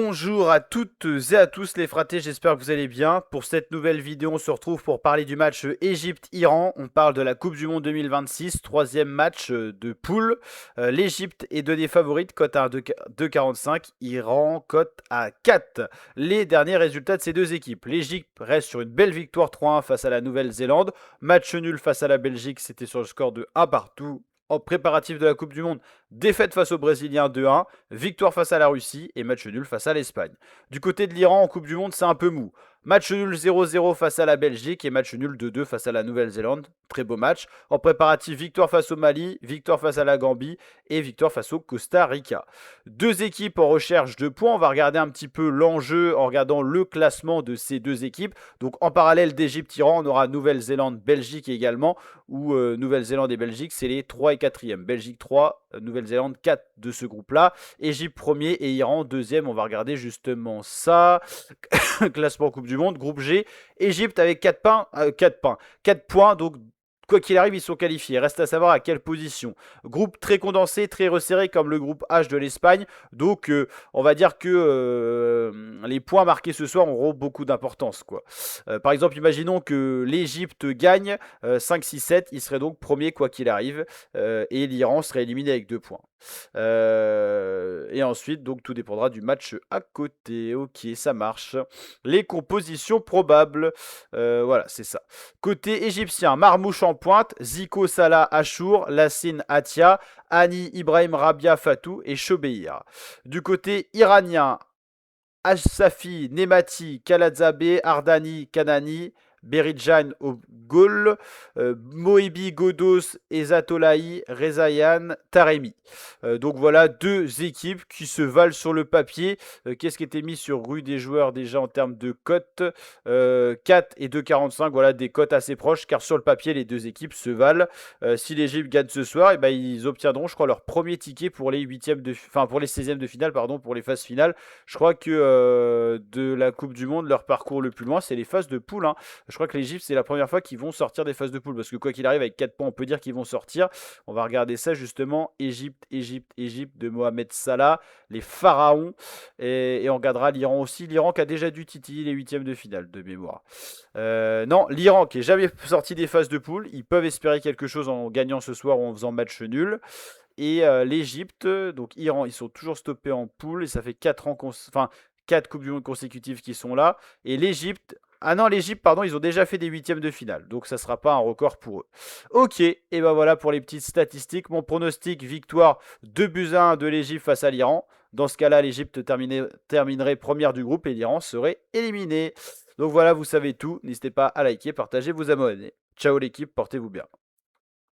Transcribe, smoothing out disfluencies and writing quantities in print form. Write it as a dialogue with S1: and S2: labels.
S1: Bonjour à toutes et à tous les fratés, j'espère que vous allez bien. Pour cette nouvelle vidéo, on se retrouve pour parler du match Égypte-Iran. On parle de la Coupe du Monde 2026, troisième match de poule. L'Égypte est donnée favorite, cote à 2,45. Iran, cote à 4. Les derniers résultats de ces deux équipes. L'Égypte reste sur une belle victoire 3-1 face à la Nouvelle-Zélande. Match nul face à la Belgique, c'était sur le score de 1 partout. En préparatif de la Coupe du Monde, défaite face aux Brésiliens 2-1, victoire face à la Russie et match nul face à l'Espagne. Du côté de l'Iran en Coupe du Monde, c'est un peu mou. Match nul 0-0 face à la Belgique et match nul 2-2 face à la Nouvelle-Zélande. Très beau match. En préparatif, victoire face au Mali, victoire face à la Gambie et victoire face au Costa Rica. Deux équipes en recherche de points. On va regarder un petit peu l'enjeu en regardant le classement de ces deux équipes. Donc en parallèle d'Égypte-Iran, on aura Nouvelle-Zélande-Belgique également, où Nouvelle-Zélande et Belgique, c'est les 3 et 4e. Belgique 3, Nouvelle-Zélande 4 de ce groupe-là. Égypte premier et Iran deuxième. On va regarder justement ça. Classement Coupe du Monde, groupe G. Égypte avec 4 points. Donc quoi qu'il arrive, ils sont qualifiés. Reste à savoir à quelle position. Groupe très condensé, très resserré comme le groupe H de l'Espagne. Donc, on va dire que les points marqués ce soir auront beaucoup d'importance, quoi. Par exemple, imaginons que l'Égypte gagne 5-6-7. Il serait donc premier quoi qu'il arrive. Et l'Iran serait éliminé avec 2 points. Et ensuite, donc tout dépendra du match à côté. Ok, ça marche. Les compositions probables. Voilà, c'est ça. Côté égyptien, Marmouche en pointe, Zico Salah Achour, Lassine Atia, Hani Ibrahim Rabia Fatou et Chobeir. Du côté iranien, Assafi, Nemati, Khaladzabeh, Ardani, Kanani, Beridjan au goal, Moebi, Godos, Ezatolahi, Rezayan, Taremi. Donc voilà deux équipes qui se valent sur le papier. Qu'est-ce qui était mis sur rue des joueurs déjà en termes de cotes 4 et 2,45, voilà des cotes assez proches car sur le papier les deux équipes se valent. Si l'Égypte gagne ce soir, et ben, ils obtiendront je crois leur premier ticket pour les pour les 16e de finale, pardon, pour les phases finales. Je crois que de la Coupe du Monde, leur parcours le plus loin, c'est les phases de poule, hein. Je crois que l'Égypte, c'est la première fois qu'ils vont sortir des phases de poule. Parce que quoi qu'il arrive, avec 4 points, on peut dire qu'ils vont sortir. On va regarder ça justement. Égypte de Mohamed Salah, les pharaons. Et on regardera l'Iran aussi. L'Iran qui a déjà dû titiller les huitièmes de finale, de mémoire. Non, l'Iran qui n'est jamais sorti des phases de poule. Ils peuvent espérer quelque chose en gagnant ce soir ou en faisant match nul. Et l'Égypte, donc Iran, ils sont toujours stoppés en poule. Et ça fait 4 ans, 4 Coupes du Monde consécutives qui sont là. Et l'Égypte, ah non, l'Égypte, pardon, ils ont déjà fait des huitièmes de finale. Donc ça ne sera pas un record pour eux. Ok, et ben voilà pour les petites statistiques. Mon pronostic, victoire 2-1 de l'Égypte face à l'Iran. Dans ce cas-là, l'Égypte terminerait première du groupe et l'Iran serait éliminé. Donc voilà, vous savez tout. N'hésitez pas à liker, partager, vous abonner. Ciao l'équipe, portez-vous bien.